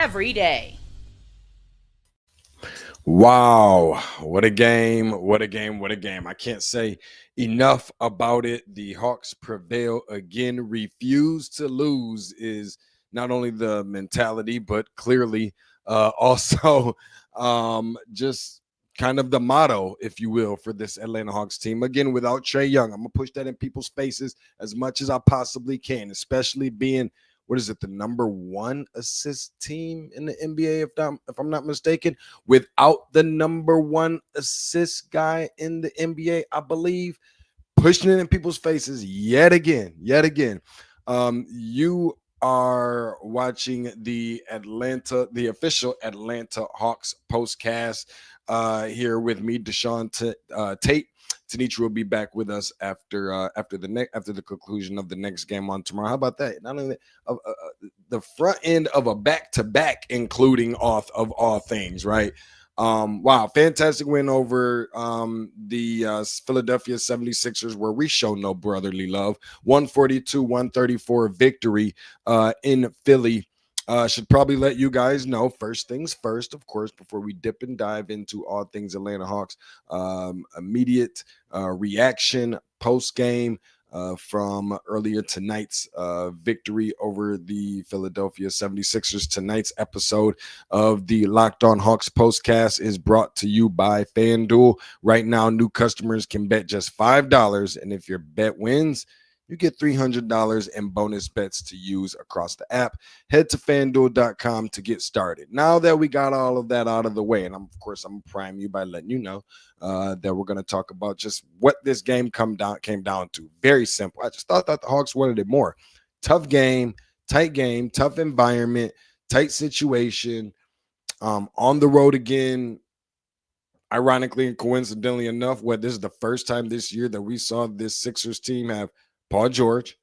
every day. Wow, what a game, what a game, what a game. I can't say enough about it. The Hawks prevail again. Refuse to lose is not only the mentality, but clearly also just kind of the motto, if you will, for this Atlanta Hawks team. Again, without Trae Young, I'm going to push that in people's faces as much as I possibly can, especially being what is it, the number one assist team in the NBA, if I'm not mistaken, without the number one assist guy in the NBA, I believe, pushing it in people's faces yet again, yet again. You are watching the official Atlanta Hawks postcast here with me, Tate. Tanisha will be back with us after the conclusion of the next game on tomorrow. How about that? Not only that, the front end of a back to back, including off of all things, right? Wow, fantastic win over the Philadelphia 76ers, where we show no brotherly love. 142-134 victory in Philly. Should probably let you guys know, first things first, of course, before we dip and dive into all things Atlanta Hawks. Immediate reaction post game from earlier tonight's victory over the Philadelphia 76ers. Tonight's episode of the Locked On Hawks postcast is brought to you by FanDuel. Right now, new customers can bet just $5, and if your bet wins, you get $300 in bonus bets to use across the app. Head to fanduel.com to get started. Now that we got all of that out of the way, and I'm gonna prime you by letting you know that we're going to talk about just what this game came down to. Very simple. I just thought that the Hawks wanted it more. Tough game, tough environment, tight situation. On the road again. Ironically and coincidentally enough, this is the first time this year that we saw this Sixers team have Paul George,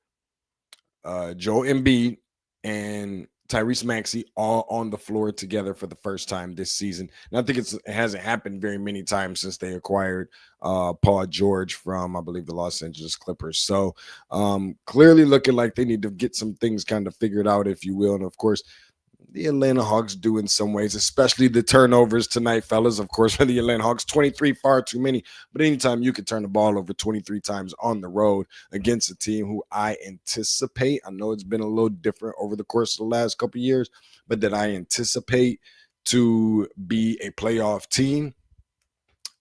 Joel Embiid, and Tyrese Maxey all on the floor together for the first time this season. And I think it hasn't happened very many times since they acquired Paul George from, I believe, the Los Angeles Clippers. So clearly looking like they need to get some things kind of figured out, if you will. And of course, the Atlanta Hawks do in some ways, especially the turnovers tonight, fellas. Of course, for the Atlanta Hawks, 23, far too many. But anytime you can turn the ball over 23 times on the road against a team who I anticipate, I know it's been a little different over the course of the last couple of years, but that I anticipate to be a playoff team,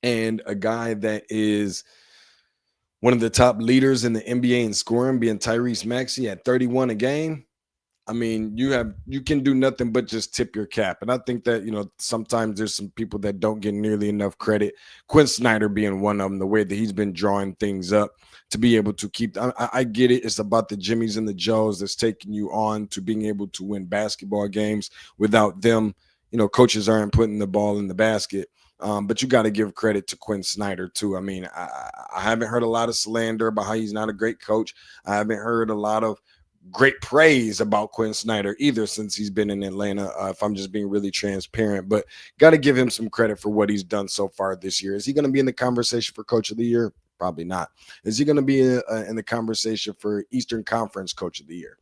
and a guy that is one of the top leaders in the NBA in scoring, being Tyrese Maxey at 31 a game. I mean, you can do nothing but just tip your cap. And I think that, sometimes there's some people that don't get nearly enough credit. Quinn Snyder being one of them, the way that he's been drawing things up to be able to keep. I get it. It's about the Jimmys and the Joes that's taking you on to being able to win basketball games. Without them, coaches aren't putting the ball in the basket. But you got to give credit to Quinn Snyder, too. I mean, I haven't heard a lot of slander about how he's not a great coach. I haven't heard a lot of great praise about Quinn Snyder either since he's been in Atlanta, if I'm just being really transparent. But got to give him some credit for what he's done so far this year. Is he going to be in the conversation for Coach of the Year? Probably not. Is he going to be in the conversation for Eastern Conference Coach of the Year?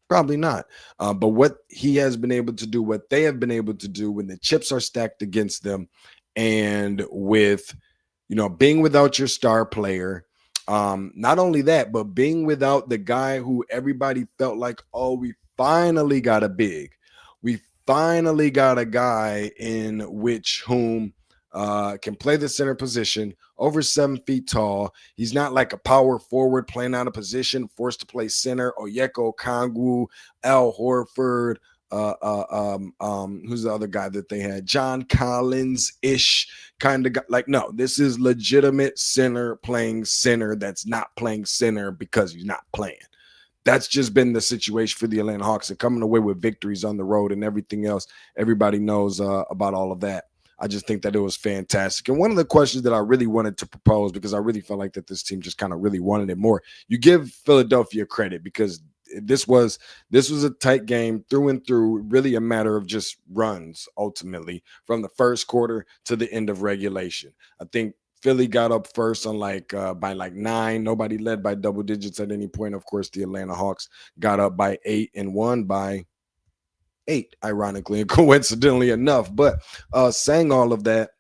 Probably not. But what he has been able to do, what they have been able to do when the chips are stacked against them, and with, being without your star player, not only that, but being without the guy who everybody felt like, oh, we finally got a big. We finally got a guy in which whom can play the center position, over 7 feet tall. He's not like a power forward playing out of position, forced to play center. Onyeka Okongwu, Al Horford, who's the other guy that they had? John Collins-ish kind of guy. Like, no, this is legitimate center playing center that's not playing center because he's not playing. That's just been the situation for the Atlanta Hawks. They're coming away with victories on the road and everything else. Everybody knows about all of that. I just think that it was fantastic. And one of the questions that I really wanted to propose, because I really felt like that this team just kind of really wanted it more, you give Philadelphia credit because this was a tight game through and through, really a matter of just runs ultimately from the first quarter to the end of regulation. I think Philly got up first on by 9. Nobody led by double digits at any point. Of course, the Atlanta Hawks got up by 8 and won by 8, ironically and coincidentally enough. But saying all of that,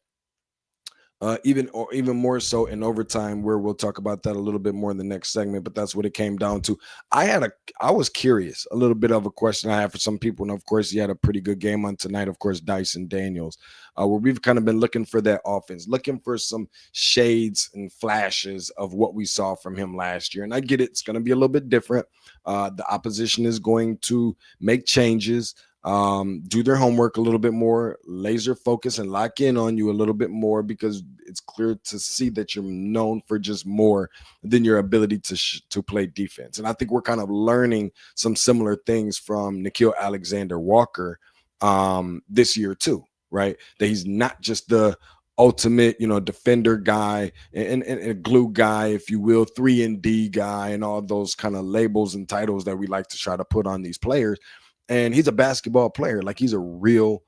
even more so in overtime, where we'll talk about that a little bit more in the next segment. But that's what it came down to. I was curious, a little bit of a question I have for some people, and of course, he had a pretty good game on tonight. Of course, Dyson Daniels, where we've kind of been looking for that offense, looking for some shades and flashes of what we saw from him last year. And I get it; it's going to be a little bit different. The opposition is going to make changes, do their homework a little bit more, laser focus and lock in on you a little bit more, because it's clear to see that you're known for just more than your ability to play defense. And I think we're kind of learning some similar things from Nickeil Alexander-Walker this year too, right? That he's not just the ultimate, defender guy and a glue guy, if you will, 3-and-D guy, and all those kind of labels and titles that we like to try to put on these players. And he's a basketball player, like he's a real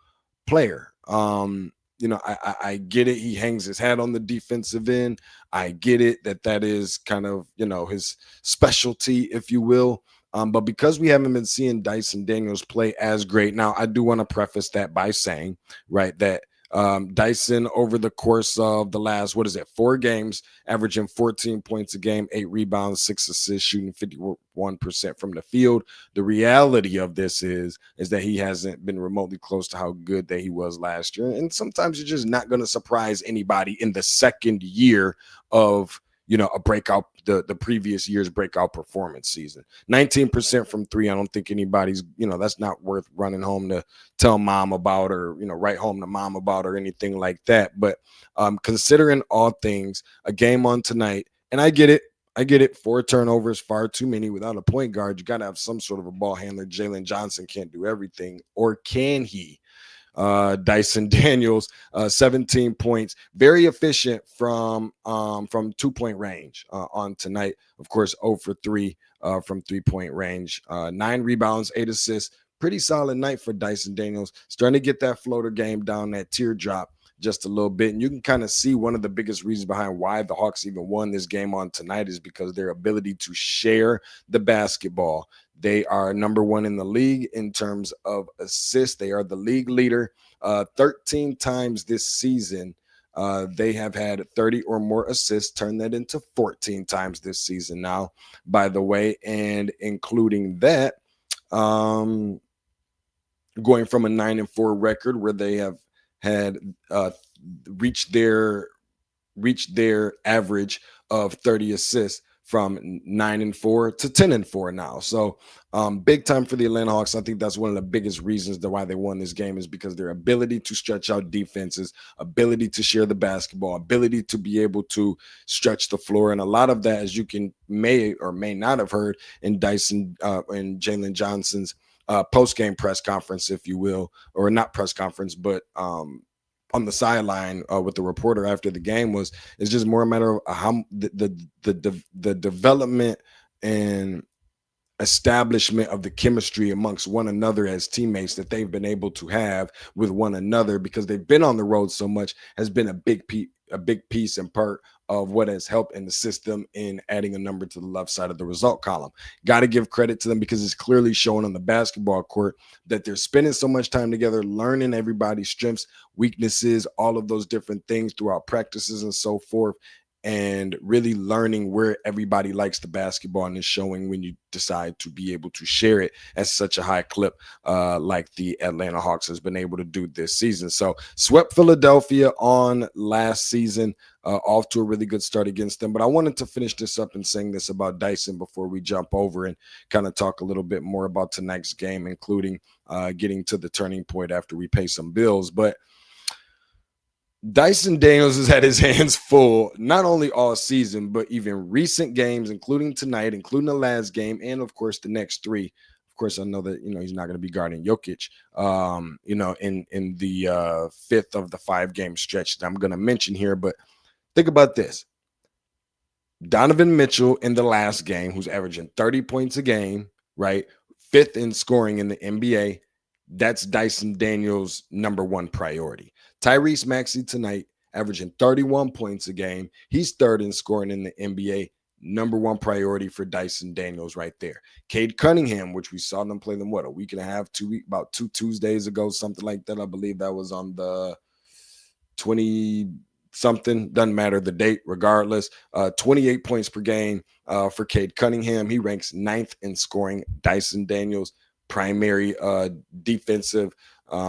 player. I get it. He hangs his hat on the defensive end. I get it that is kind of, his specialty, if you will. But because we haven't been seeing Dyson Daniels play as great, now I do want to preface that by saying, right, that Dyson, over the course of the last, 4 games, averaging 14 points a game, 8 rebounds, 6 assists, shooting 51% from the field. The reality of this is that he hasn't been remotely close to how good that he was last year. And sometimes you're just not going to surprise anybody in the second year of, a breakout, the previous year's breakout performance season. 19% from 3. I don't think anybody's, that's not worth running home to tell mom about, or, write home to mom about, or anything like that. But considering all things, a game on tonight, and I get it. 4 turnovers, far too many. Without a point guard, you got to have some sort of a ball handler. Jalen Johnson can't do everything, or can he? Dyson Daniels, 17 points, very efficient from 2-point range on tonight. Of course, 0 for 3 from 3-point range, 9 rebounds, 8 assists. Pretty solid night for Dyson Daniels. Starting to get that floater game down, that teardrop just a little bit. And you can kind of see one of the biggest reasons behind why the Hawks even won this game on tonight is because their ability to share the basketball. They are number 1 in the league in terms of assists. They are the league leader. 13 times this season, they have had 30 or more assists. Turn that into 14 times this season now, by the way. And including that, going from a 9-4 record where they have had reached their average of 30 assists, from 9-4 to 10-4 now. So big time for the Atlanta Hawks. I think that's one of the biggest reasons why they won this game, is because their ability to stretch out defenses, ability to share the basketball, ability to be able to stretch the floor. And a lot of that, as you may or may not have heard in Dyson and Jalen Johnson's post-game press conference, if you will, or not press conference, but on the sideline with the reporter after the game, it's just more a matter of how the development and establishment of the chemistry amongst one another as teammates that they've been able to have with one another, because they've been on the road so much, has been a big piece and part of what has helped in the system in adding a number to the left side of the result column. Got to give credit to them, because it's clearly showing on the basketball court that they're spending so much time together, learning everybody's strengths, weaknesses, all of those different things throughout practices and so forth, and really learning where everybody likes the basketball, and is showing when you decide to be able to share it at such a high clip like the Atlanta Hawks has been able to do this season. So swept Philadelphia on last season, off to a really good start against them. But I wanted to finish this up and saying this about Dyson before we jump over and kind of talk a little bit more about tonight's game, including getting to the turning point after we pay some bills. But Dyson Daniels has had his hands full, not only all season, but even recent games, including tonight, including the last game, and of course the next 3. Of course, I know that he's not going to be guarding Jokic, in the 5th of the 5-game stretch that I'm going to mention here. But think about this: Donovan Mitchell in the last game, who's averaging 30 points a game, right? 5th in scoring in the NBA. That's Dyson Daniels' number 1 priority. Tyrese Maxey tonight, averaging 31 points a game. He's 3rd in scoring in the NBA. number one priority for Dyson Daniels right there. Cade Cunningham, which we saw them play them a week and a half, about 2 Tuesdays ago, something like that. I believe that was on the 20 something, doesn't matter the date, regardless. 28 points per game for Cade Cunningham. He ranks ninth in scoring. Dyson Daniels, primary defensive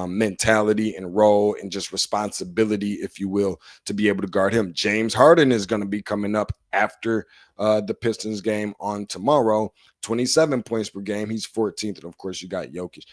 mentality and role and just responsibility, if you will, to be able to guard him. James Harden is going to be coming up after the Pistons game on tomorrow. 27 points per game. He's 14th. And of course, you got Jokic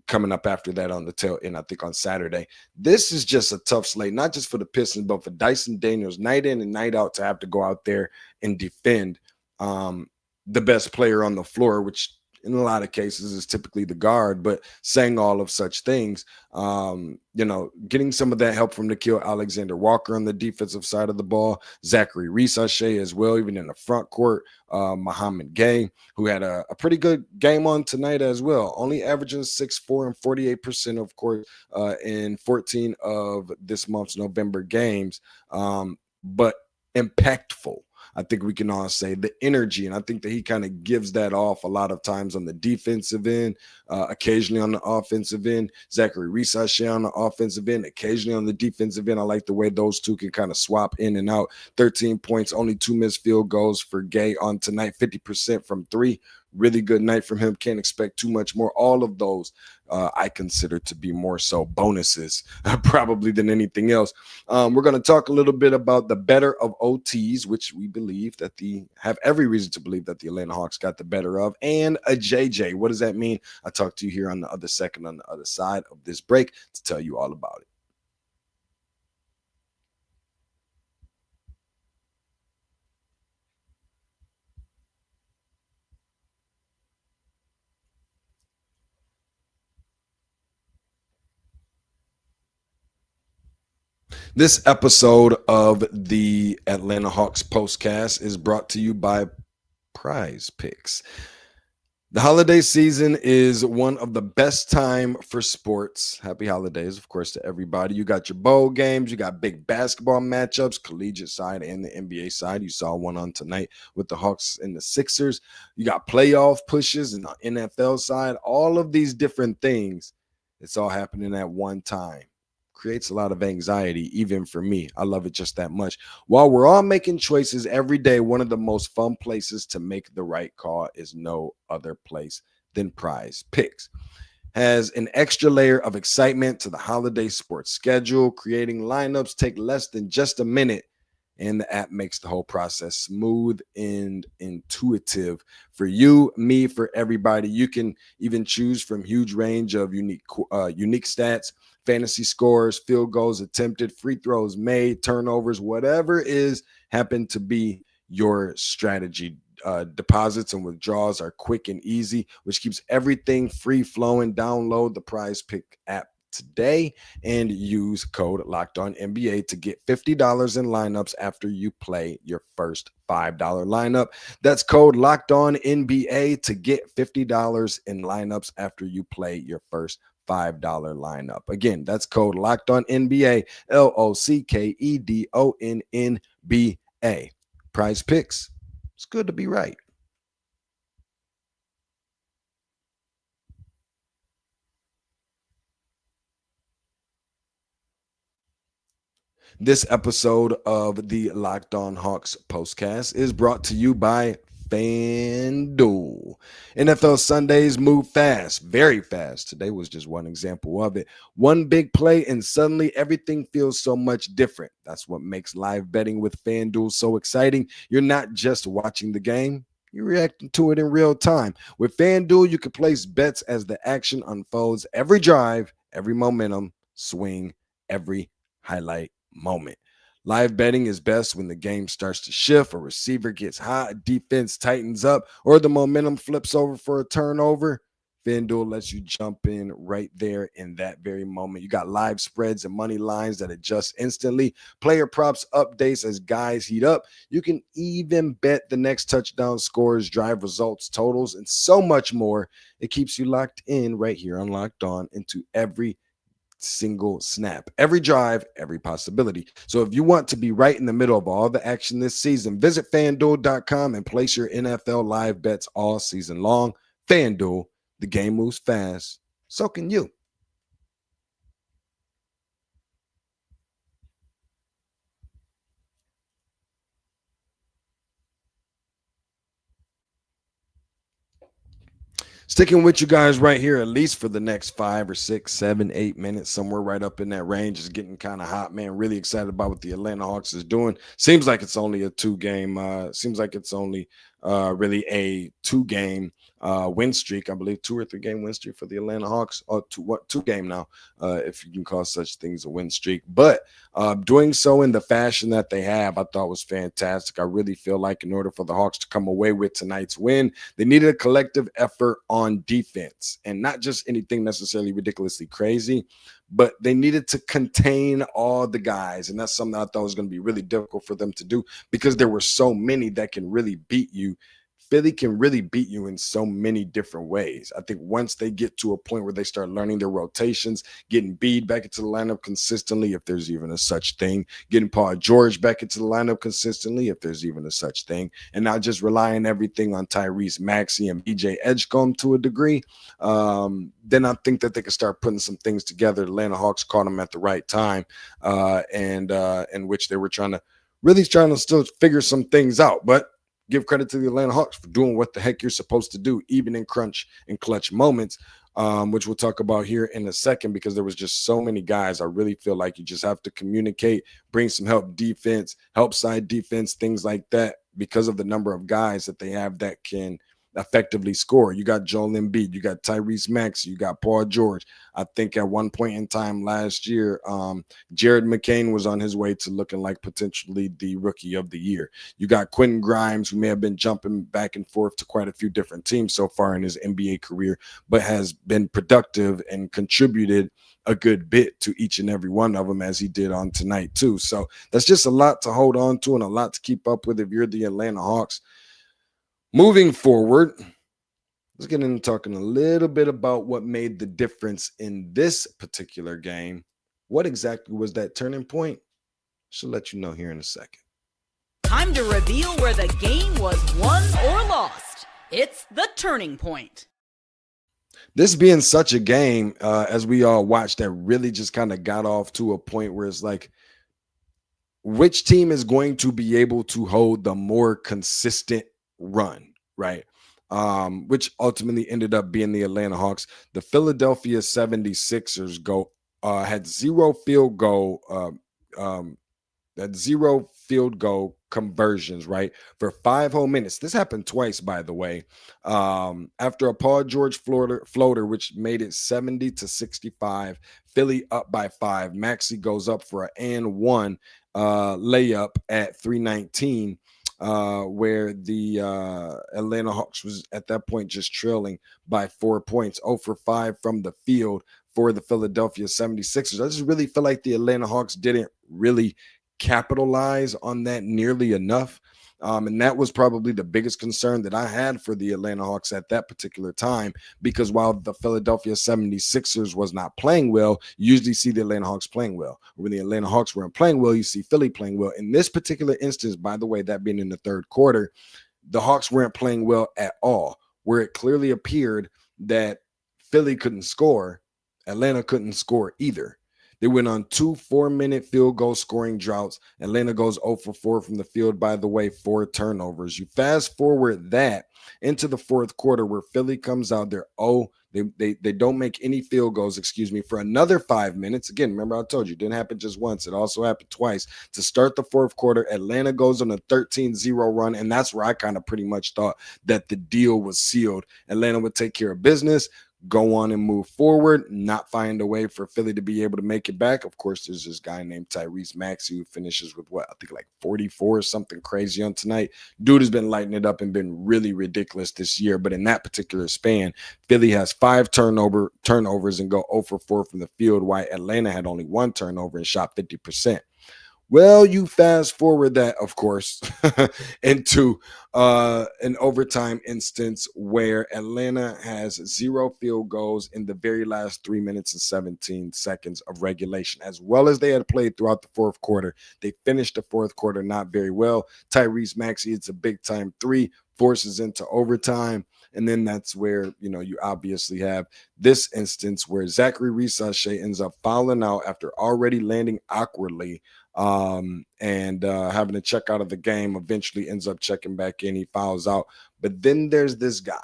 coming up after that on the tail end, I think on Saturday. This is just a tough slate, not just for the Pistons, but for Dyson Daniels, night in and night out, to have to go out there and defend the best player on the floor, which in a lot of cases is typically the guard. But saying all of such things, getting some of that help from Nickeil Alexander-Walker on the defensive side of the ball, Zachary Risachet as well, even in the front court, Mouhamed Gueye, who had a pretty good game on tonight as well, only averaging 6'4" and 48%, of course, in 14 of this month's November games, but impactful. I think we can all say the energy, and I think that he kind of gives that off a lot of times on the defensive end, occasionally on the offensive end. Zachary Risachet on the offensive end, occasionally on the defensive end. I like the way those two can kind of swap in and out. 13 points, only 2 missed field goals for Gueye on tonight, 50% from three. Really good night from him. Can't expect too much more. All of those I consider to be more so bonuses probably than anything else. We're going to talk a little bit about the better of OTs, which we believe that have every reason to believe that the Atlanta Hawks got the better of, and a JJ. What does that mean? I'll talk to you here on the other side of this break to tell you all about it. This episode of the Atlanta Hawks Postcast is brought to you by Prize Picks. The holiday season is one of the best time for sports. Happy holidays, of course, to everybody. You got your bowl games. You got big basketball matchups, collegiate side and the NBA side. You saw one on tonight with the Hawks and the Sixers. You got playoff pushes and the NFL side. All of these different things, it's all happening at one time. Creates a lot of anxiety, even for me. I love it just that much. While we're all making choices every day, one of the most fun places to make the right call is no other place than Prize Picks. Has an extra layer of excitement to the holiday sports schedule. Creating lineups take less than just a minute, and the app makes the whole process smooth and intuitive for you, me, for everybody. You can even choose from huge range of unique stats, fantasy scores, field goals attempted, free throws made, turnovers, whatever is happen to be your strategy. Deposits and withdrawals are quick and easy, which keeps everything free flowing. Download the Prize Pick app today and use code LOCKEDONNBA to get $50 in lineups after you play your first $5 lineup. That's code LOCKEDONNBA to get $50 in lineups after you play your first $5 lineup. Again, that's code LOCKEDONNBA, LOCKEDONNBA. Prize Picks. It's good to be right. This episode of the Locked On Hawks Postcast is brought to you by FanDuel. NFL Sundays move fast, very fast. Today was just one example of it. One big play and suddenly everything feels so much different. That's what makes live betting with FanDuel so exciting. You're not just watching the game, you're reacting to it in real time. With FanDuel, you can place bets as the action unfolds. Every drive, every momentum, swing, every highlight moment. Live betting is best when the game starts to shift, a receiver gets hot, defense tightens up, or the momentum flips over for a turnover. FanDuel lets you jump in right there in that very moment. You got live spreads and money lines that adjust instantly, player props updates as guys heat up. You can even bet the next touchdown scores, drive results, totals, and so much more. It keeps you locked in right here on Locked On into every single snap. Every drive, every possibility. So if you want to be right in the middle of all the action this season, visit FanDuel.com and place your NFL live bets all season long. FanDuel, the game moves fast. So can you. Sticking with you guys right here, at least for the next 5 or 6, 7, 8 minutes, somewhere right up in that range. Is getting kind of hot, man. Really excited about what the Atlanta Hawks is doing. Seems like it's only a 2-game. Seems like it's only really a 2-game win streak. I believe 2 or 3 game win streak for the Atlanta Hawks. Or 2 game now, if you can call such things a win streak. But doing so in the fashion that they have, I thought was fantastic. I really feel like in order for the Hawks to come away with tonight's win, they needed a collective effort on defense, and not just anything necessarily ridiculously crazy, but they needed to contain all the guys. And that's something I thought was going to be really difficult for them to do because there were so many that can really beat you. Philly can really beat you in so many different ways. I think once they get to a point where they start learning their rotations, getting Bede back into the lineup consistently, if there's even a such thing, getting Paul George back into the lineup consistently, if there's even a such thing, and not just relying everything on Tyrese Maxey and BJ Edgecombe to a degree, then I think that they can start putting some things together. The Atlanta Hawks caught them at the right time, and in which they were trying to still figure some things out. But give credit to the Atlanta Hawks for doing what the heck you're supposed to do, even in crunch and clutch moments, which we'll talk about here in a second, because there was just so many guys. I really feel like you just have to communicate, bring some help defense, help side defense, things like that, because of the number of guys that they have that can effectively score. You got Joel Embiid, you got Tyrese Maxey, you got Paul George. I think at one point in time last year, Jared McCain was on his way to looking like potentially the rookie of the year. You got Quentin Grimes, who may have been jumping back and forth to quite a few different teams so far in his NBA career, but has been productive and contributed a good bit to each and every one of them, as he did on tonight too. So that's just a lot to hold on to and a lot to keep up with if you're the Atlanta Hawks. Moving forward, let's get into talking a little bit about what made the difference in this particular game. What exactly was that turning point? She'll let you know here in a second. Time to reveal where the game was won or lost. It's the turning point. This being such a game, as we all watched, that really just kind of got off to a point where it's like, which team is going to be able to hold the more consistent run, right? Which ultimately ended up being the Atlanta Hawks. The Philadelphia 76ers had zero field goal conversions, right, for 5 whole minutes. This happened twice, by the way. After a Paul George floater, which made it 70-65, Philly up by 5. Maxey goes up for an and one layup at 3:19. Where the Atlanta Hawks was at that point just trailing by 4 points, 0 for 5 from the field for the Philadelphia 76ers. I just really feel like the Atlanta Hawks didn't really capitalize on that nearly enough. And that was probably the biggest concern that I had for the Atlanta Hawks at that particular time, because while the Philadelphia 76ers was not playing well, you usually see the Atlanta Hawks playing well. When the Atlanta Hawks weren't playing well, you see Philly playing well. In this particular instance, by the way, that being in the third quarter, the Hawks weren't playing well at all, where it clearly appeared that Philly couldn't score, Atlanta couldn't score either. They went on 2 4-minute field goal scoring droughts. Atlanta goes 0 for 4 from the field, by the way, 4 turnovers. You fast forward that into the fourth quarter, where Philly comes out there. They don't make any field goals, for another 5 minutes. Again, remember I told you, it didn't happen just once. It also happened twice. To start the fourth quarter, Atlanta goes on a 13-0 run, and that's where I kind of pretty much thought that the deal was sealed. Atlanta would take care of business, go on and move forward, not find a way for Philly to be able to make it back. Of course, there's this guy named Tyrese Maxey who finishes with I think like 44 or something crazy on tonight. Dude has been lighting it up and been really ridiculous this year. But in that particular span, Philly has 5 turnovers and go 0 for 4 from the field, while Atlanta had only 1 turnover and shot 50%. Well, you fast forward that, of course, into an overtime instance where Atlanta has 0 field goals in the very last 3 minutes and 17 seconds of regulation, as well as they had played throughout the fourth quarter. They finished the fourth quarter not very well. Tyrese Maxey, it's a big time three, forces into overtime. And then that's where, you obviously have this instance where Zachary Risachet ends up fouling out after already landing awkwardly and having to check out of the game. Eventually ends up checking back in. He fouls out. But then there's this guy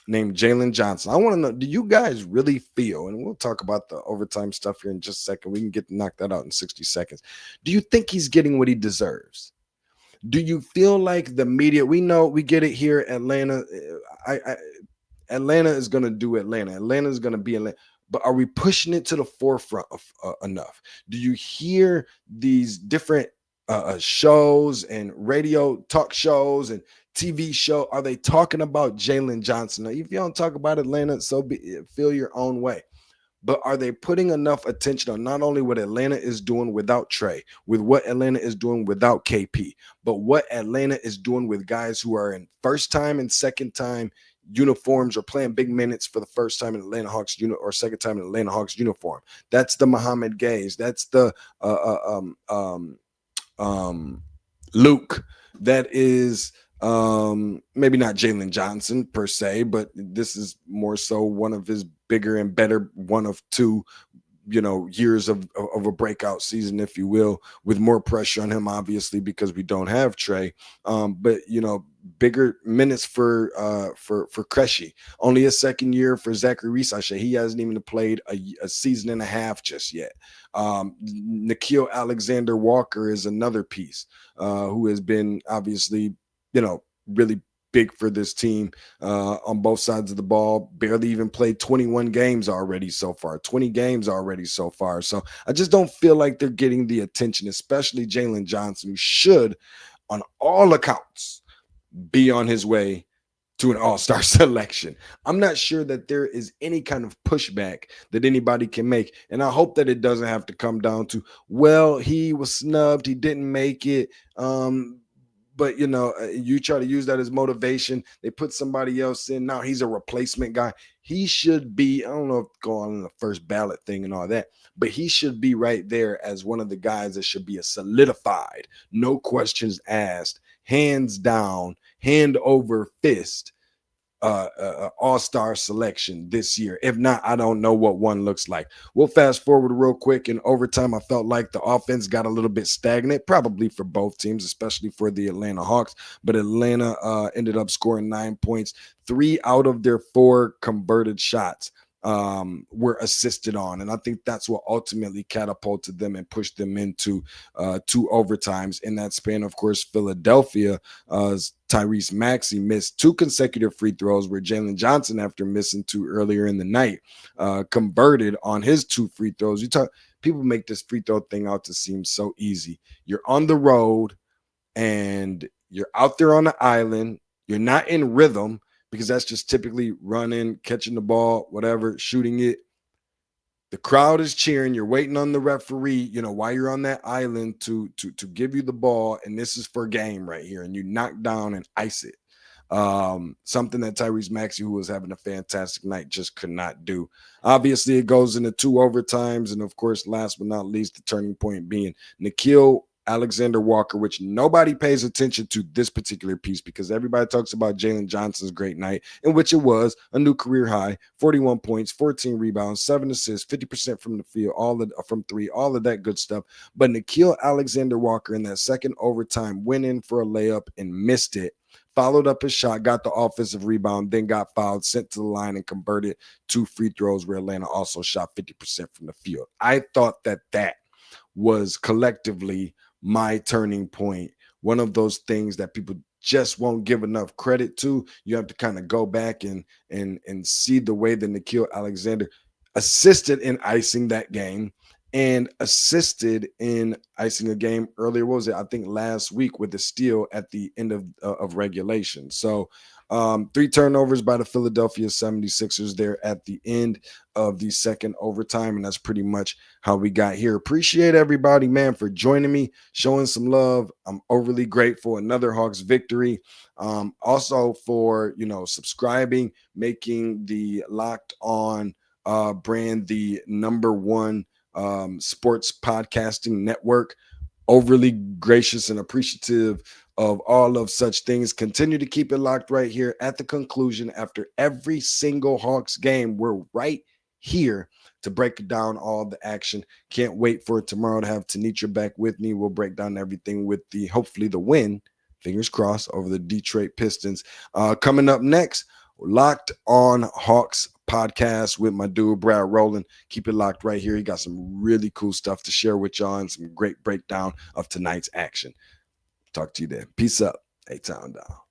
named Jalen Johnson. I want to know, do you guys really feel, and we'll talk about the overtime stuff here in just a second. We can knock that out in 60 seconds. Do you think he's getting what he deserves? Do you feel like the media, we know, we get it here, Atlanta, Atlanta is going to do Atlanta. Atlanta is going to be Atlanta. But are we pushing it to the forefront of, enough? Do you hear these different shows and radio talk shows and TV show? Are they talking about Jalen Johnson? Now, if you don't talk about Atlanta, so feel your own way. But are they putting enough attention on not only what Atlanta is doing without Trey, with what Atlanta is doing without KP, but what Atlanta is doing with guys who are in first time and second time uniforms or playing big minutes for the first time in Atlanta Hawks or second time in Atlanta Hawks uniform? That's the Mouhamed Gueye. That's the Luke. That is maybe not Jalen Johnson per se, but this is more so one of his bigger and better, one of two years of a breakout season, if you will, with more pressure on him, obviously, because we don't have Trey. But bigger minutes for Cressy. Only a second year for Zachary Risachet. He hasn't even played a season and a half just yet. Nickeil Alexander-Walker is another piece who has been obviously, really big for this team on both sides of the ball. Barely even played 21 games already so far, 20 games already so far. So I just don't feel like they're getting the attention, especially Jalen Johnson, who should, on all accounts, be on his way to an all-star selection. I'm not sure that there is any kind of pushback that anybody can make. And I hope that it doesn't have to come down to, well, he was snubbed, he didn't make it. But you try to use that as motivation. They put somebody else in. Now he's a replacement guy. He should be, I don't know if going on the first ballot thing and all that, but he should be right there as one of the guys that should be a solidified, no questions asked, hands down, hand over fist all-star selection this year. If not, I don't know what one looks like. We'll fast forward real quick. In overtime, I felt like the offense got a little bit stagnant, probably for both teams, especially for the Atlanta Hawks. But Atlanta ended up scoring 9 points. 3 out of their 4 converted shots were assisted on. And I think that's what ultimately catapulted them and pushed them into 2 overtimes. In that span, of course, Philadelphia, Tyrese Maxey missed 2 consecutive free throws, where Jalen Johnson, after missing 2 earlier in the night, converted on his 2 free throws. People make this free throw thing out to seem so easy. You're on the road and you're out there on the island. You're not in rhythm, because that's just typically running, catching the ball, whatever, shooting it. The crowd is cheering. You're waiting on the referee, while you're on that island to give you the ball. And this is for game right here. And you knock down and ice it. Something that Tyrese Maxey, who was having a fantastic night, just could not do. Obviously, it goes into 2 overtimes. And of course, last but not least, the turning point being Nickeil Alexander-Walker, which nobody pays attention to this particular piece, because everybody talks about Jalen Johnson's great night, in which it was a new career high, 41 points, 14 rebounds, 7 assists, 50% from the field, from 3, all of that good stuff. But Nickeil Alexander-Walker in that second overtime went in for a layup and missed it. Followed up his shot, got the offensive rebound, then got fouled, sent to the line, and converted 2 free throws, where Atlanta also shot 50% from the field. I thought that was collectively my turning point. One of those things that people just won't give enough credit to. You have to kind of go back and see the way that Nickeil Alexander assisted in icing that game, and assisted in icing a game earlier. What was it? I think last week, with the steal at the end of regulation. So 3 turnovers by the Philadelphia 76ers there at the end of the second overtime. And that's pretty much how we got here. Appreciate everybody, man, for joining me, showing some love. I'm overly grateful. Another Hawks victory. Also for, subscribing, making the Locked On brand the #1 sports podcasting network. Overly gracious and appreciative of all of such things. Continue to keep it locked right here at the conclusion. After every single Hawks game, we're right here to break down all the action. Can't wait for tomorrow to have Tanitra back with me. We'll break down everything with hopefully the win, fingers crossed, over the Detroit Pistons. Coming up next, Locked On Hawks podcast with my dude Brad Rowland. Keep it locked right here. He got some really cool stuff to share with y'all and some great breakdown of tonight's action. Talk to you then. Peace up. A-Town down.